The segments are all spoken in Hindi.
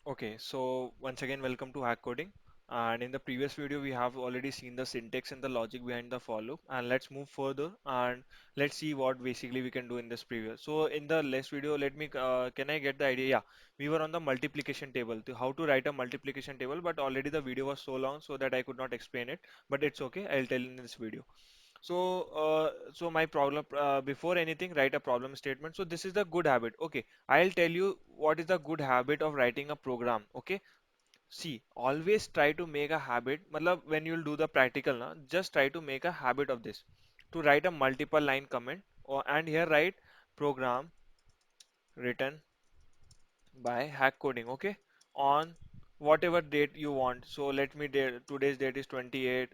Okay, so once again, welcome to Hack Coding. And in the previous video, we have already seen the syntax and the logic behind the for loop. And let's move further and let's see what basically we can do in this preview. So in the last video, can I get the idea? Yeah, we were on the multiplication table, to how to write a multiplication table, but already the video was so long so that I could not explain it. But it's okay, I'll tell in this video. So my problem before anything, write a problem statement. So this is the good habit. Okay, I'll tell you what is the good habit of writing a program. Okay, see, always try to make a habit. Matlab, when you'll do the practical, na, just try to make a habit of this. To write a multiple line comment, and here write program written by hack coding, okay, on whatever date you want. So let me date, today's date is 28,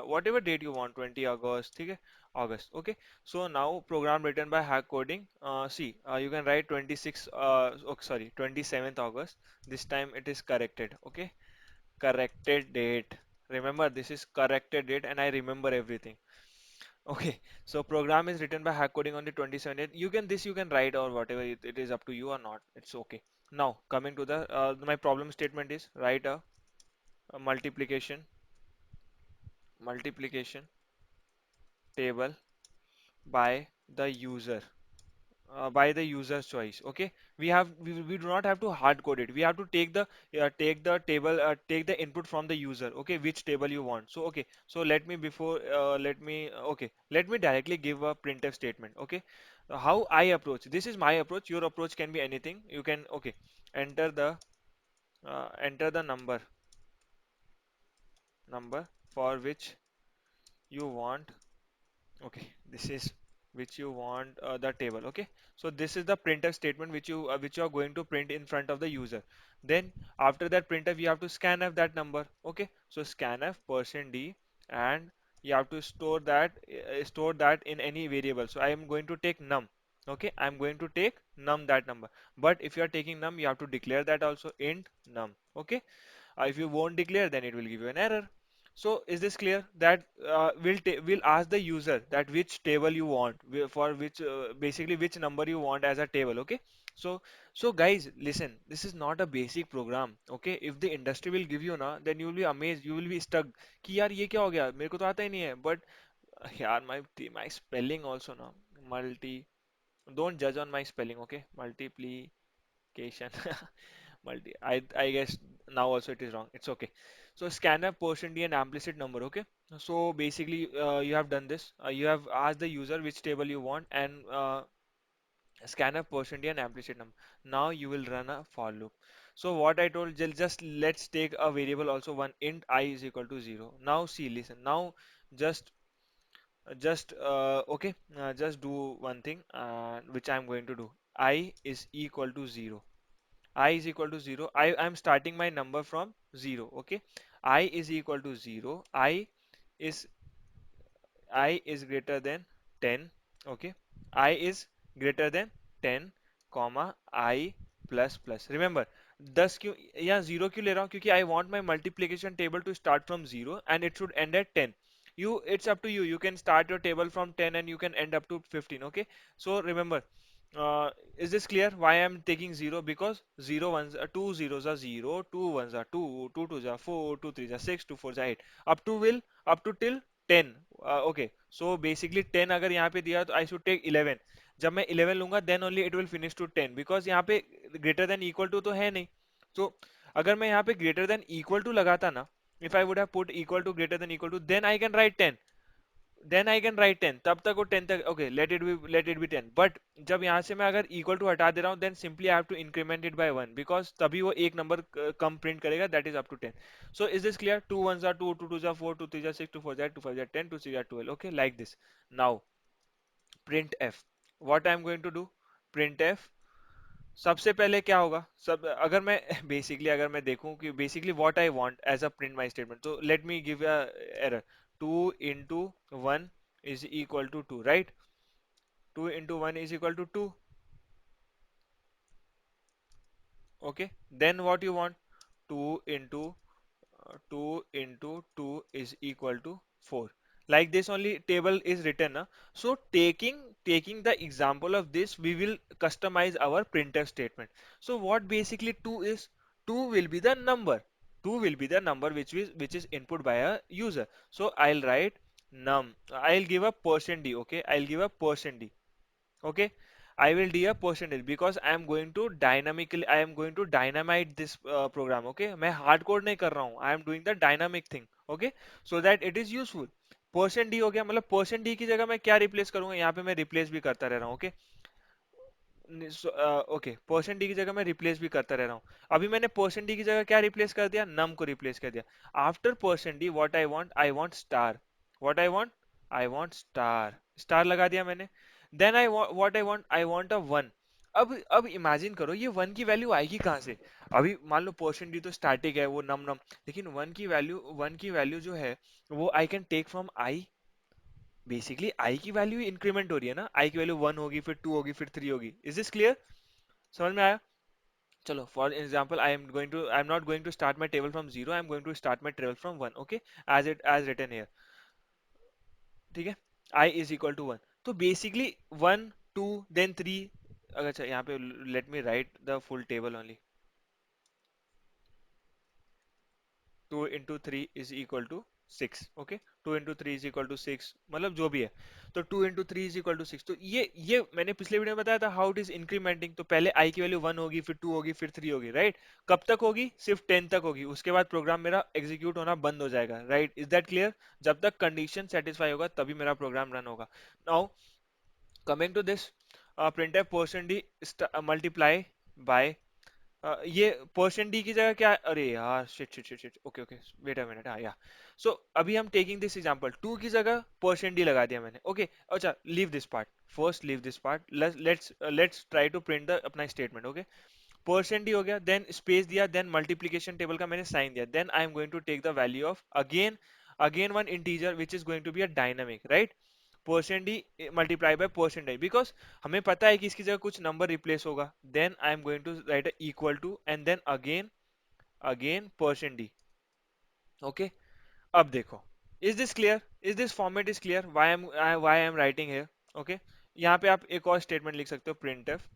whatever date you want, 20 August, okay, August, okay. So now program written by hack coding, see, you can write 26, oh, sorry, 27th August. This time it is corrected, okay, corrected date. Remember, this is corrected date and I remember everything. Okay, so program is written by hack coding on the 27th. You can write or whatever, it is up to you or not. It's okay. Now coming to the my problem statement is write a multiplication table by the user, by the user's choice. Okay, we do not have to hard code it. We have to take the table, take the input from the user. Okay, which table you want. So okay, so let me directly give a printf statement. Okay, how I approach, this is my approach. Your approach can be anything. You can, okay, enter the enter the number for which you want. Okay, this is which you want, the table. Okay, so this is the printf statement which you are going to print in front of the user. Then after that printf, you have to scanf that number. Okay, so scanf %d, and you have to store that in any variable. So I am going to take num. Okay, I am going to take num that number. But if you are taking num, you have to declare that also int num. Okay, if you won't declare, then it will give you an error. So is this clear that we'll ask the user that which table you want, for which basically which number you want as a table. Okay. So guys, listen, this is not a basic program. Okay, if the industry will give you na, then you will be amazed, you will be stuck कि यार ये क्या हो गया, मेरे को तो आता ही नहीं है. But यार, my spelling also ना, multi, don't judge on my spelling. Okay, multiplication. I guess now also it is wrong. It's okay. So scanf %d and implicit number. Okay. So basically, you have done this. You have asked the user which table you want, and scanf %d and implicit number. Now you will run a for loop. So what I told, just let's take a variable also, one int I is equal to 0. Now see, listen. Now just okay. Just do one thing, which I'm going to do. I is equal to 0. I is equal to 0. I'm starting my number from 0. Okay, I is equal to 0. Is I is greater than 10. Okay, I is greater than 10 comma I plus plus. Remember, 10 क्यों या 0 क्यों ले रहा हूँ, क्योंकि I want my multiplication table to start from 0 and it should end at 10. It's up to you. You can start your table from 10 and you can end up to 15. Okay, so remember, is this clear why I'm taking 0? Because 0 ones are 2 zeros are 0, 2 ones are 2, 2 twos are 4, 2 threes are 6, 2 fours are 8. Up to till 10. Okay, so basically 10 अगर यहाँ पे दिया तो I should take 11. जब मैं 11 लूंगा then only it will finish to 10, because यहाँ पे greater than equal to तो है नहीं. So अगर मैं यहाँ पे greater than equal to लगाता ना, if I would have put equal to greater than equal to, then I can write 10. Then I can write 10. तब तक वो 10 तक, okay, let it be 10. But जब यहाँ से मैं अगर इक्वल टू हटा दे रहा हूँ, then simply I have to increment it by 1, because तभी वो एक नंबर कम प्रिंट करेगा, that is up to 10. So is this clear? 2 1s are 2, 2 2s are 4, 2 3s are 6, 2 4s are 2 5s are 10, 2 6 are 12. Okay, like this. Now print f. What I am going to do? Print f. सबसे पहले क्या होगा, सब अगर मैं बेसिकली अगर मैं देखूं कि basically what I want as a print my statement, तो let me give a error. 2 into 1 is equal to 2, right? 2 into 1 is equal to 2. Okay, then what you want? 2 into 2 into 2 is equal to 4. Like this only table is written, huh? So taking the example of this, we will customize our printf statement. So what basically 2 is? 2 will be the number. 2 will be the number which is input by a user. So I'll write num. I'll give a percent d. Okay, I'll give a percent d. Okay, I will do a percentage because I am going to dynamite this program. Okay, मैं hard code नहीं कर रहा हूँ, I am doing the dynamic thing. Okay, so that it is useful. Percent d हो गया, मतलब परसेंट डी की जगह मैं क्या रिप्लेस करूंगा, यहाँ पे मैं रिप्लेस भी करता रह रहा हूँ. ओके, ओके, परसेंट डी की जगह मैं रिप्लेस भी करता रह रहा हूँ. अभी मैंने परसेंट डी की जगह क्या रिप्लेस कर दिया, नम को रिप्लेस कर दिया. After percent d what I want star. What I want star. Star लगा दिया मैंने. Then I want a one. अब इमेजिन करो ये वन की वैल्यू आएगी कहाँ से. अभी मान लो परसेंट डी तो स्टैटिक है, वो नम नम. लेकिन वन की वैल्यू जो है वो I can take from I. Basically I की वैल्यू इंक्रीमेंट हो रही है ना, आई की वैल्यू वन होगी, फिर टू होगी, फिर थ्री होगी. Is this clear? समझ में आया? चलो, for example I am not going to start my table from zero, I am going to start my table from one. Okay, as written here. ठीक है, I is equal to one. तो basically one, two, then three. अच्छा, यहाँ पे let me write the full table only. 2 into three is equal to six. Okay, 2 into three is equal to six, मतलब जो भी है. तो 2 into three is equal to six. तो ये मैंने पिछले वीडियो में बताया था हाउ इट इज इंक्रीमेंटिंग. तो पहले आई की वैल्यू वन होगी, फिर टू होगी, फिर थ्री होगी, राइट. कब तक होगी? सिर्फ 10 तक होगी. उसके बाद प्रोग्राम मेरा एग्जीक्यूट होना बंद हो जाएगा, राइट. Is that clear? जब तक कंडीशन सेटिस्फाई होगा तभी मेरा प्रोग्राम रन होगा. Now coming to this, printf percent d multiply by. ये परसेंट डी की जगह क्या है? अरे यार, shit shit shit shit. Okay okay, wait a minute. हाँ, या. सो अभी हम टेकिंग दिस एग्जांपल, टू की जगह परसेंट डी लगा दिया मैंने. ओके, अच्छा, leave this part. First leave this part. Let's try to print the अपना स्टेटमेंट. ओके, परसेंट डी हो गया, देन स्पेस दिया, देन मल्टीप्लीकेशन टेबल का मैंने साइन दिया. Then I am going to take the value of again again one integer which is going to be a dynamic, right. Percent d multiply by percent I, because हमें पता है कि इसकी जगह कुछ नंबर रिप्लेस होगा. Then I am going to write equal to and then again again percent D. Okay, अब देखो, is this clear? Is this format is clear? Why I am writing here. Okay, यहाँ पे आप एक और स्टेटमेंट लिख सकते हो, print F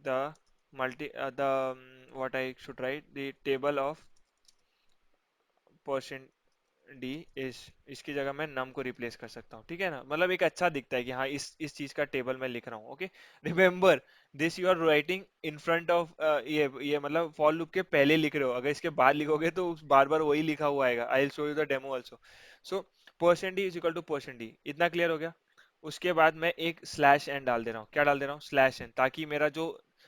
the what I should write, the table of percent D is. इसकी जगह मैं नम को रिप्लेस कर सकता हूँ, ठीक है ना. मतलब एक अच्छा दिखता है कि हाँ इस चीज का टेबल मैं लिख रहा हूँ. Okay, remember this you are writing in front of. ये मतलब फॉर लूप के पहले लिख रहे हो, अगर इसके बाद लिखोगे तो बार बार वही लिखा हुआ आएगा. I will show you the demo also. So percent D is equal two percent D, इतना क्लियर हो गया. उसके बाद मैं एक स्लैश एन डाल दे रहा हूँ. क्या डाल दे रहा हूँ? स्लैश एन, ताकि मेरा जो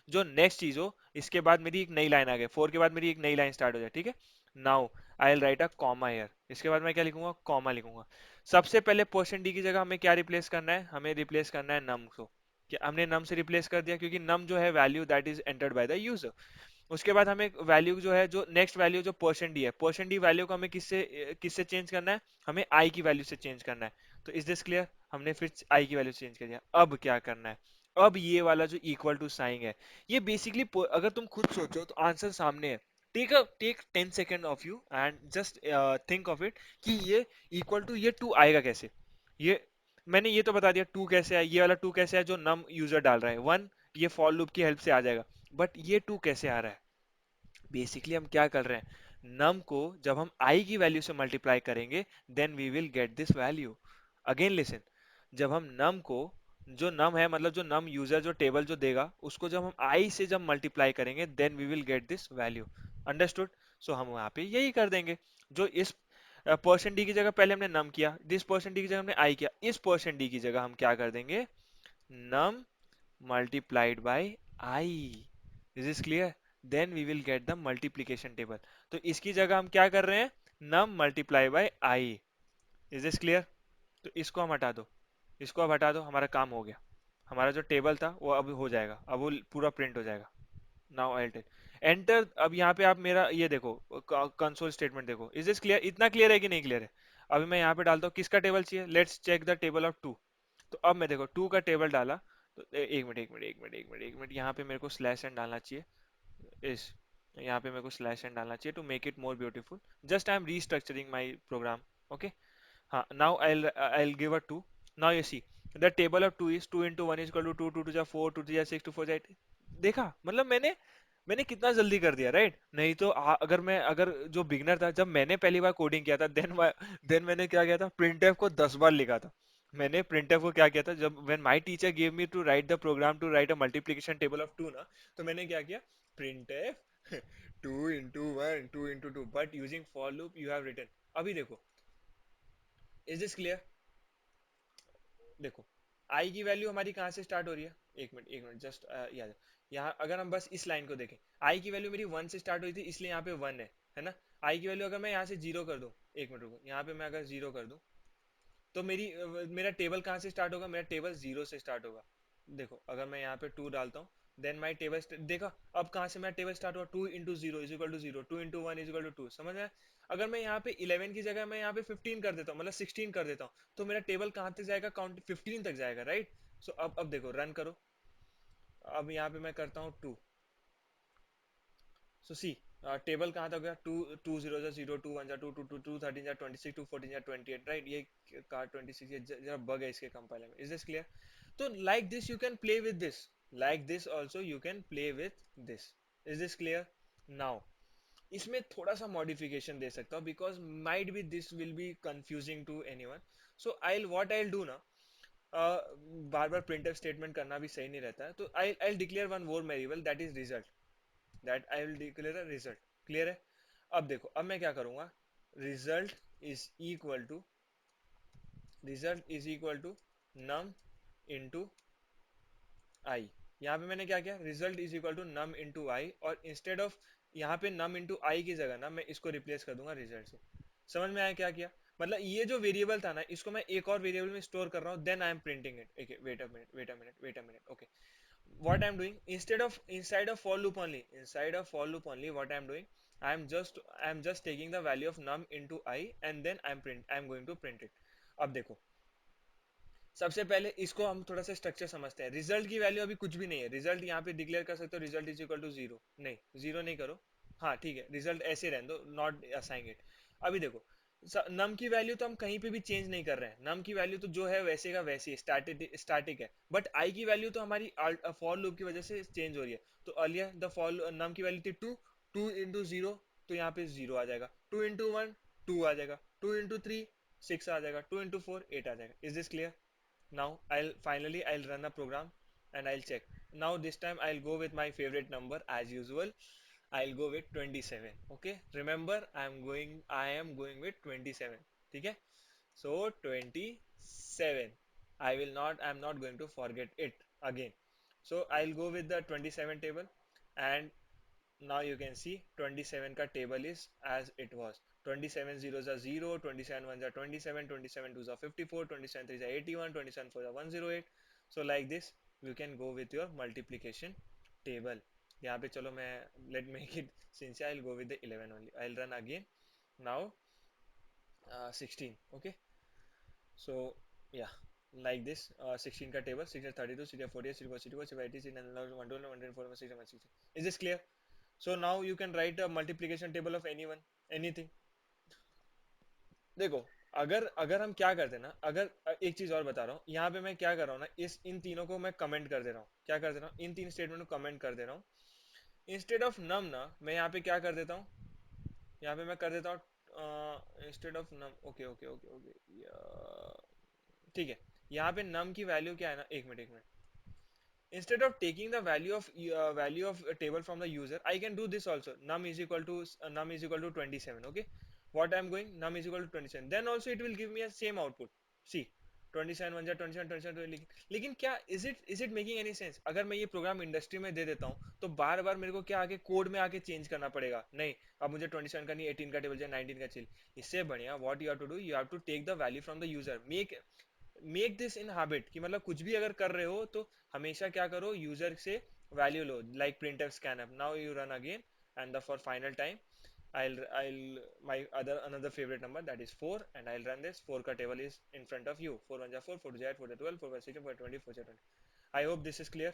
जो नेक्स्ट चीज हो, इसके बाद मेरी एक नई लाइन आ गई, फोर के बाद मेरी एक नई लाइन स्टार्ट हो जाए. ठीक है, now I will write a comma here. इसके बाद मैं क्या लिखूंगा? कॉमा लिखूंगा. सबसे पहले परसेंट डी की जगह हमें क्या रिप्लेस करना है? हमें रिप्लेस करना है नम को. क्या हमने नम से रिप्लेस कर दिया, क्योंकि नम जो है value that is entered by the user. उसके बाद हमें वैल्यू जो है, जो नेक्स्ट वैल्यू जो परसेंट डी है, परसेंट डी वैल्यू को हमें किससे चेंज करना है? हमें आई की वैल्यू से चेंज करना है. तो इज दिस क्लियर? हमने फिर आई की वैल्यू चेंज कर दिया. अब क्या करना है? अब ये वाला जो इक्वल टू साइन है, ये बेसिकली अगर तुम खुद सोचो तो आंसर सामने है. Take 10 second of you and just think of it कि ये इक्वल टू ये टू आएगा कैसे. ये मैंने ये तो बता दिया टू कैसे है, ये वाला टू कैसे है जो नम यूजर डाल रहा है, वन, ये फॉर लूप की हेल्प से आ जाएगा. बट ये टू कैसे आ रहा है? बेसिकली हम क्या कर रहे हैं, नम को जब हम आई की वैल्यू से मल्टीप्लाई करेंगे then we will get this value. Again listen, जब हम नम को, जो नम है मतलब जो नम यूजर जो टेबल जो देगा, उसको जब हम आई से जब मल्टीप्लाई करेंगे then we will get this value. Understood? So हम वहां पे यही कर देंगे. जो इस परसेंट डी की जगह पहले हमने नम किया, दिस परसेंट डी की जगह हमने आई किया, इस परसेंट डी की जगह हम क्या कर देंगे? नम multiplied by I. Is this clear? Then we will get the multiplication table. तो इसकी जगह हम क्या कर रहे हैं? num multiply by I. Is this clear? तो इसको हम हटा दो, इसको अब हटा दो, हमारा काम हो गया. हमारा जो टेबल था वो अब हो जाएगा, अब वो पूरा प्रिंट हो जाएगा. Now I tell enter. अब यहाँ पे आप मेरा ये देखो, कंसोल स्टेटमेंट देखो. Is this clear? इतना क्लियर है कि नहीं क्लियर है? अभी मैं यहाँ पे डालता हूँ किसका टेबल चाहिए. Let's check the table of two. तो अब मैं देखो टू का टेबल डाला. तो एक मिनट यहाँ पे मेरे को स्लैश एन डालना चाहिए. इस यहाँ पे मेरे को स्लैश एन डालना चाहिए to make it more beautiful. Just I am restructuring my program. Okay, हाँ, now I'll give a 2. Now you see the table of 2 is 2 into 1 is equal to 2, 2 to the 4, 2 to the 6, 2 4 8. देखा, मतलब मैंने कितना जल्दी कर दिया, राइट? नहीं तो अगर जो बिगनर था, जब मैंने पहली बार कोडिंग किया था, देन मैंने क्या किया था, प्रिंटफ को 10 बार लिखा था। मैंने प्रिंटफ को क्या किया था, जब when my teacher give me to write the program to write a multiplication table of two ना, तो मैंने क्या किया, printf 2 into 1 2 into 2 but using for loop you have written. अभी देखो, इज दिस क्लियर? देखो, आई की वैल्यू हमारी कहाँ से स्टार्ट हो रही है, एक मिनट जस्ट याद, यहाँ अगर हम बस इस लाइन को देखें, आई की वैल्यू मेरी 1 से स्टार्ट हुई थी, इसलिए यहाँ पे 1 है ना? आई की वैल्यू अगर मैं यहाँ से 0 कर दूँ, एक मिनट रुको, यहाँ पे मैं अगर 0 कर दूँ, तो मेरा टेबल कहाँ से स्टार्ट होगा, मेरा टेबल 0 से स्टार्ट होगा। देखो, अगर मैं यहाँ पे 2 डालता हूँ, देन माई टेबल, देखा अब कहाँ से मेरा टेबल स्टार्ट हुआ, 2 into 0 = 0, 2 into 1 = 2, समझ में आया? अगर मैं यहाँ पे 11 की जगह मैं यहाँ पे 15 कर देता हूँ, मतलब 16 कर देता हूँ, तो मेरा टेबल कहाँ तक जाएगा, काउंट 15 तक जाएगा, राइट? सो अब देखो, रन करो। अब यहाँ पे मैं करता हूँ 2। सो सी, टेबल कहाँ तक गया, 2 2 0 0, 2 1 2 2 2 2 13 26 2 14 28, राइट? ये कार 26, ये जरा बग है इसके कंपाइलर में। Is this clear? तो like this you can play with this, like this also you can play with this. Is this clear? Now इसमें थोड़ा सा मॉडिफिकेशन दे सकता हूँ, because might be this will be confusing to anyone. So I what I do ना, बार बार प्रिंटफ स्टेटमेंट करना भी सही नहीं रहता है, तो I declare one more variable, that is result, that I will declare a result. Clear है? अब देखो, अब मैं क्या करूंगा, result is equal to result is equal to num into i. यहाँ पे मैंने क्या किया, result is equal to num into i, और इंस्टेड ऑफ यहाँ पे नम इंटू आई की जगह ना मैं इसको रिप्लेस कर दूंगा रिजल्ट से। समझ में आया क्या किया? मतलब ये जो वेरिएबल था ना, इसको मैं एक और वेरिएबल में स्टोर कर रहा हूँ, then I am printing it. Wait a minute, wait a minute, wait a minute, okay. What I'm doing, instead of inside of for loop only, inside of for loop only, what I'm doing, I'm just taking the value of num into I, and then I'm going to print it. अब देखो, सबसे पहले इसको हम थोड़ा सा स्ट्रक्चर समझते हैं। रिजल्ट की वैल्यू अभी कुछ भी नहीं है, रिजल्ट यहाँ पे डिक्लेयर कर सकते हो, रिजल्ट इज इक्वल टू 0, नहीं 0 नहीं करो, हाँ ठीक है, रिजल्ट ऐसे रहने दो, नॉट असाइन इट। अभी देखो, नम की वैल्यू तो हम कहीं पे भी चेंज नहीं कर रहे हैं, नम की वैल्यू तो जो है वैसे का वैसे स्टैटिक स्टैटिक है, बट आई की वैल्यू तो हमारी फॉर लूप की वजह से चेंज हो रही है। तो अर्लियर द फॉर नम की वैल्यू थी 2, 2 into 0, तो यहाँ पे 0 आ जाएगा, 2 into 1 2 आ जाएगा, 2 into 3 6 आ जाएगा, 2 into 4 8 आ जाएगा। Is this clear? Now I'll run a program and I'll check. Now this time I'll go with my favorite number as usual. I'll go with 27. Okay. Remember I am going with 27. Okay. So 27. I'm not going to forget it again. So I'll go with the 27 table, and now you can see 27 का table is as it was. 27 zeros are 0, 27 ones are 27, 27 twos are 54, 27 threes are 81, 27 fours are 108. So like this you can go with your multiplication table. यहाँ पे चलो मैं let make it since I'll go with the 11 only. I'll run again now, 16. Okay, so yeah, like this, 16 का table, 16 32, 16 48, 64, 64, 80, 112, 104, 160. Is this clear? So now you can write a multiplication table of anyone, anything. देखो, अगर अगर हम क्या करते हैं ना, अगर एक चीज और बता रहा हूँ, यहाँ पे मैं क्या कर रहा हूँ ना, इस इन तीनों को मैं कमेंट कर दे रहा हूँ, क्या कर दे रहा हूँ, इन तीन स्टेटमेंट को कमेंट कर दे रहा हूँ। इंस्टेड ऑफ नम ना, मैं यहाँ पे क्या कर देता हूँ, यहाँ पे मैं कर देता हूँ instead of num, okay okay okay okay, ठीक है। यहाँ पे नम की वैल्यू क्या है ना, एक minute, instead of taking the value of a table from the user, I can do this also, num is equal to 27. Okay, what I'm going, num is equal to 27, then also it will give me a same output. See, 27 1 27 27, लेकिन क्या is it making any sense? अगर मैं ये प्रोग्राम इंडस्ट्री में दे देता हूँ, तो बार बार मेरे को क्या आगे कोड में आके चेंज करना पड़ेगा? नहीं, अब मुझे 27 का नहीं 18 का टेबल चाहिए, 19 का चाहिए। इससे बढ़िया what you have to do, you have to take the value from the user, make this in habit, कि मतलब कुछ भी अगर कर रहे हो तो हमेशा क्या करो, यूजर से value low, like printf scanf। Now you run again, and the for final time I'll my other another favorite number, that is 4, and I'll run this 4 ka table is in front of you, 4 1 4, 4 2 8, 4 12, 4 16, 4 20, 4 20। I hope this is clear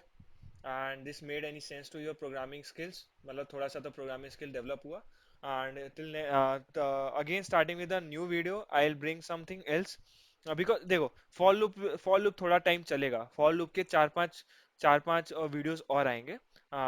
and this made any sense to your programming skills, मतलब थोड़ा सा तो programming skill develop हुआ। And again starting with a new video, I'll bring something else, because देखो, फॉर लूप थोड़ा टाइम चलेगा, फॉर लूप के चार पांच वीडियोस और आएंगे।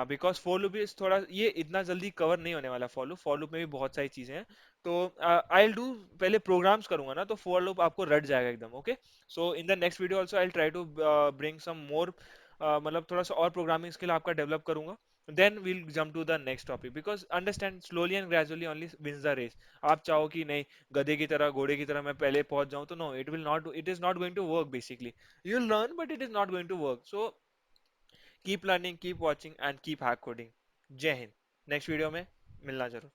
बिकॉज फॉर लूप इज थोड़ा, ये इतना जल्दी कवर नहीं होने वाला फॉर लूप में भी बहुत सारी चीजें हैं। तो आई डू, पहले प्रोग्राम्स करूंगा ना, तो फॉर लूप आपको रट जाएगा एकदम। Okay, so in the next video also I try to bring some more, मतलब थोड़ा सा और प्रोग्रामिंग स्किल आपका डेवलप करूंगा। Then we'll jump to the next topic, because understand slowly and gradually only wins the race. आप चाहो कि नहीं गधे की तरह, घोड़े की तरह मैं पहले पहुंच जाऊं, तो no, it will not, it is not going to work basically. You learn but it is not going to work. So keep learning, keep watching and keep hack coding. Jai Hind. Next video में मिलना जरूर।